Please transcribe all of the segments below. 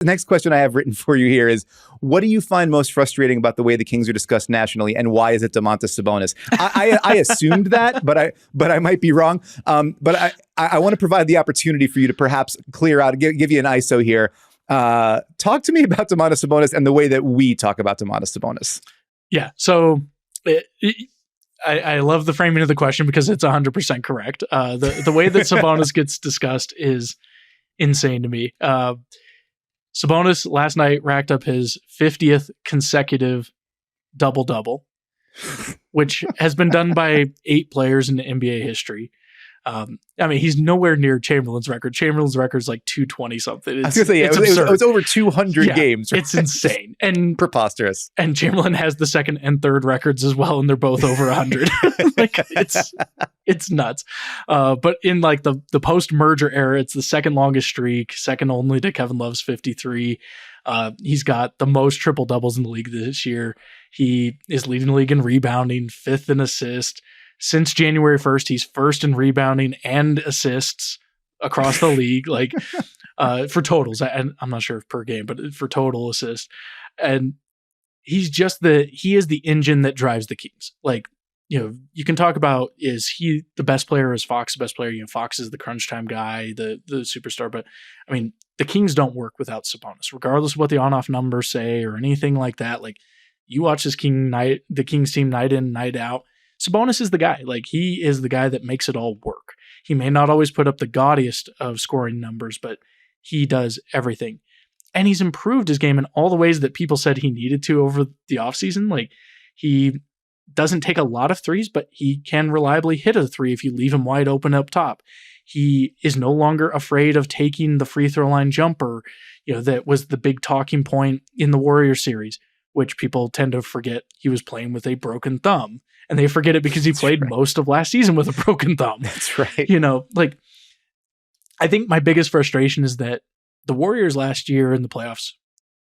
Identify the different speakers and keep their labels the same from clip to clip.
Speaker 1: The next question I have written for you here is, what do you find most frustrating about the way the Kings are discussed nationally, and why is it Domantas Sabonis? I assumed that, but I might be wrong. But I want to provide the opportunity for you to perhaps clear out, give you an ISO here. Talk to me about Domantas Sabonis and the way that we talk about Domantas Sabonis.
Speaker 2: Yeah, so I love the framing of the question because it's 100% correct. The way that Sabonis gets discussed is insane to me. Sabonis last night racked up his 50th consecutive double-double, which has been done by 8 players in NBA history. I mean, he's nowhere near Chamberlain's record. Chamberlain's record is like 220 something.
Speaker 1: I was going to say, it was over 200 games. Right?
Speaker 2: It's insane and
Speaker 1: preposterous.
Speaker 2: And Chamberlain has the second and third records as well, and they're both over 100. Like it's nuts. But in like the post-merger era, it's the second longest streak, second only to Kevin Love's 53. He's got the most triple doubles in the league this year. He is leading the league in rebounding, 5th in assists. Since January 1st, he's 1st in rebounding and assists across the league, like for totals. And I'm not sure if per game, but for total assists. And he is the engine that drives the Kings. Like, you know, you can talk about, is he the best player? Is Fox the best player? You know, Fox is the crunch time guy, the superstar. But I mean, the Kings don't work without Sabonis, regardless of what the on-off numbers say or anything like that. Like, you watch the Kings team night in, night out. Sabonis is the guy. Like, he is the guy that makes it all work. He may not always put up the gaudiest of scoring numbers, but he does everything. And he's improved his game in all the ways that people said he needed to over the offseason. Like, he doesn't take a lot of threes, but he can reliably hit a three if you leave him wide open up top. He is no longer afraid of taking the free throw line jumper. You know, that was the big talking point in the Warriors series, which people tend to forget he was playing with a broken thumb. And they forget it because he played most of last season with a broken thumb.
Speaker 1: That's right.
Speaker 2: You know, like, I think my biggest frustration is that the Warriors last year in the playoffs,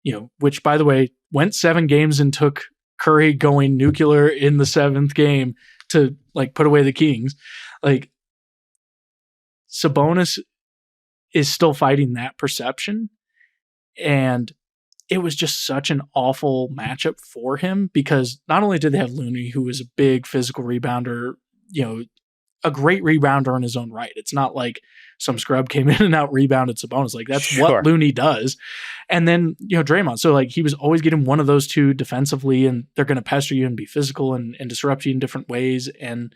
Speaker 2: you know, which, by the way, went 7 games and took Curry going nuclear in the 7th game to, like, put away the Kings. Like, Sabonis is still fighting that perception. And it was just such an awful matchup for him because not only did they have Looney, who was a big physical rebounder, you know, a great rebounder in his own right. It's not like some scrub came in and out rebounded Sabonis. Like, that's what Looney does. And then, you know, Draymond. So, like, he was always getting one of those two defensively, and they're going to pester you and be physical and disrupt you in different ways. And,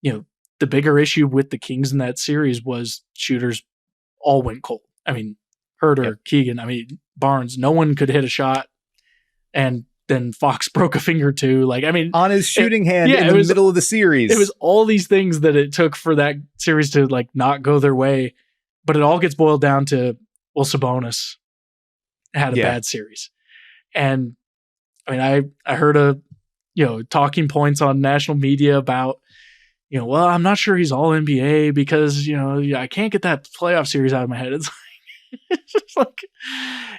Speaker 2: you know, the bigger issue with the Kings in that series was shooters all went cold. I mean, Herter, Keegan, I mean, Barnes, no one could hit a shot. And then Fox broke a finger too. Like, I mean,
Speaker 1: on his shooting hand in the middle of the series.
Speaker 2: It was all these things that it took for that series to, like, not go their way. But it all gets boiled down to, well, Sabonis had a bad series. And I mean, I heard talking points on national media about, you know, well, I'm not sure he's all NBA because, you know, I can't get that playoff series out of my head. It's like,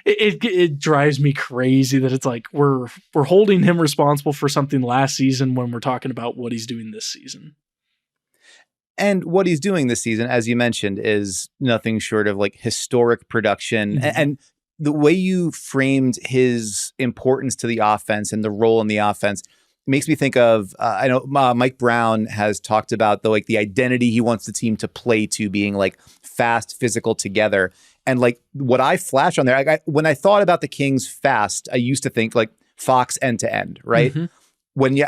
Speaker 2: it drives me crazy that it's like we're holding him responsible for something last season when we're talking about what he's doing this season.
Speaker 1: And what he's doing this season, as you mentioned, is nothing short of, like, historic production. Mm-hmm. And the way you framed his importance to the offense and the role in the offense makes me think of, I know Mike Brown has talked about the identity he wants the team to play to being, like, fast, physical together. And, like, what I flash on there, when I thought about the Kings fast, I used to think, like, Fox end to end, right? Mm-hmm.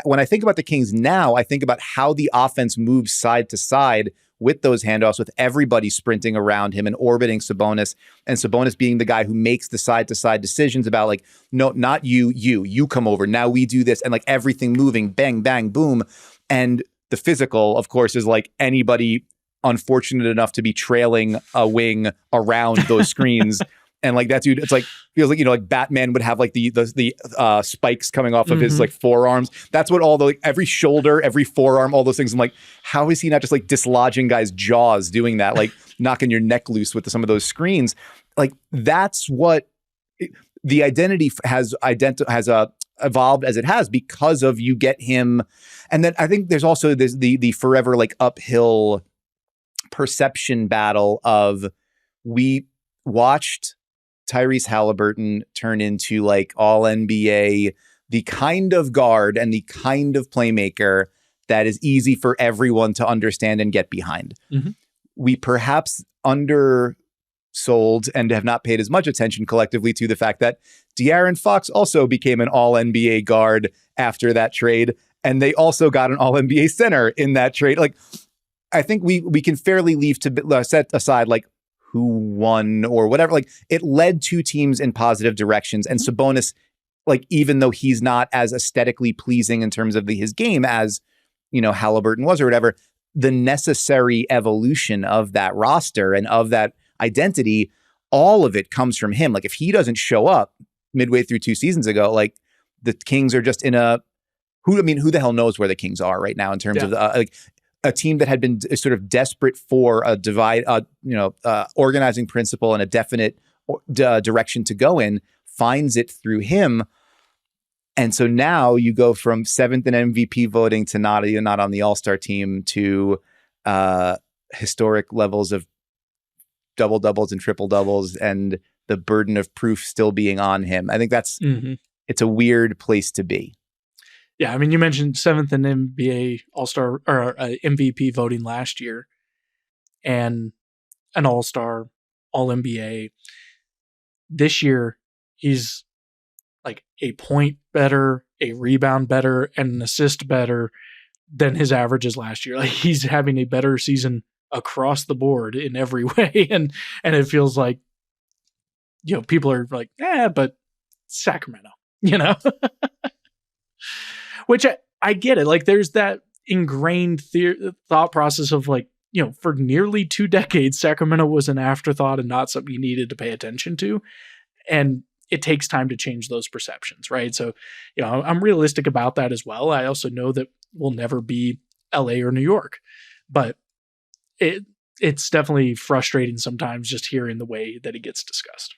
Speaker 1: When I think about the Kings now, I think about how the offense moves side to side with those handoffs, with everybody sprinting around him and orbiting Sabonis, and Sabonis being the guy who makes the side to side decisions about, like, no, not you come over. Now we do this, and, like, everything moving, bang, bang, boom. And the physical, of course, is like anybody unfortunate enough to be trailing a wing around those screens. And, like, that dude, it's like, feels like, you know, like Batman would have, like, the spikes coming off of his, like, forearms. That's what all the, like, every shoulder, every forearm, all those things. I'm like, how is he not just, like, dislodging guys' jaws doing that? Like, knocking your neck loose with some of those screens. Like, that's what the identity has evolved as it has because of you get him. And then I think there's also this, the forever, like, uphill perception battle of, we watched Tyrese Halliburton turn into like all NBA, the kind of guard and the kind of playmaker that is easy for everyone to understand and get behind.
Speaker 2: Mm-hmm.
Speaker 1: We perhaps undersold and have not paid as much attention collectively to the fact that De'Aaron Fox also became an all NBA guard after that trade. And they also got an all NBA center in that trade. Like, I think we can fairly leave to set aside like who won or whatever. Like, it led two teams in positive directions. And Sabonis, like, even though he's not as aesthetically pleasing in terms of his game as, you know, Halliburton was or whatever, the necessary evolution of that roster and of that identity, all of it comes from him. Like, if he doesn't show up midway through 2 seasons ago, like, the Kings are just in who the hell knows where the Kings are right now in terms of like a team that had been sort of desperate for a organizing principle and a definite direction to go in, finds it through him. And so now you go from 7th in MVP voting to not on the All-Star team to historic levels of double doubles and triple doubles, and the burden of proof still being on him. I think that's it's a weird place to be.
Speaker 2: Yeah, I mean, you mentioned 7th in NBA All-Star or MVP voting last year, and an All-Star, All-NBA. This year, he's like a point better, a rebound better, and an assist better than his averages last year. Like, he's having a better season across the board in every way, and it feels like, you know, people are like, but Sacramento, you know. Which I get it. Like, there's that ingrained thought process of like, you know, for nearly 2 decades, Sacramento was an afterthought and not something you needed to pay attention to. And it takes time to change those perceptions, right? So, you know, I'm realistic about that as well. I also know that we'll never be LA or New York, but it's definitely frustrating sometimes just hearing the way that it gets discussed.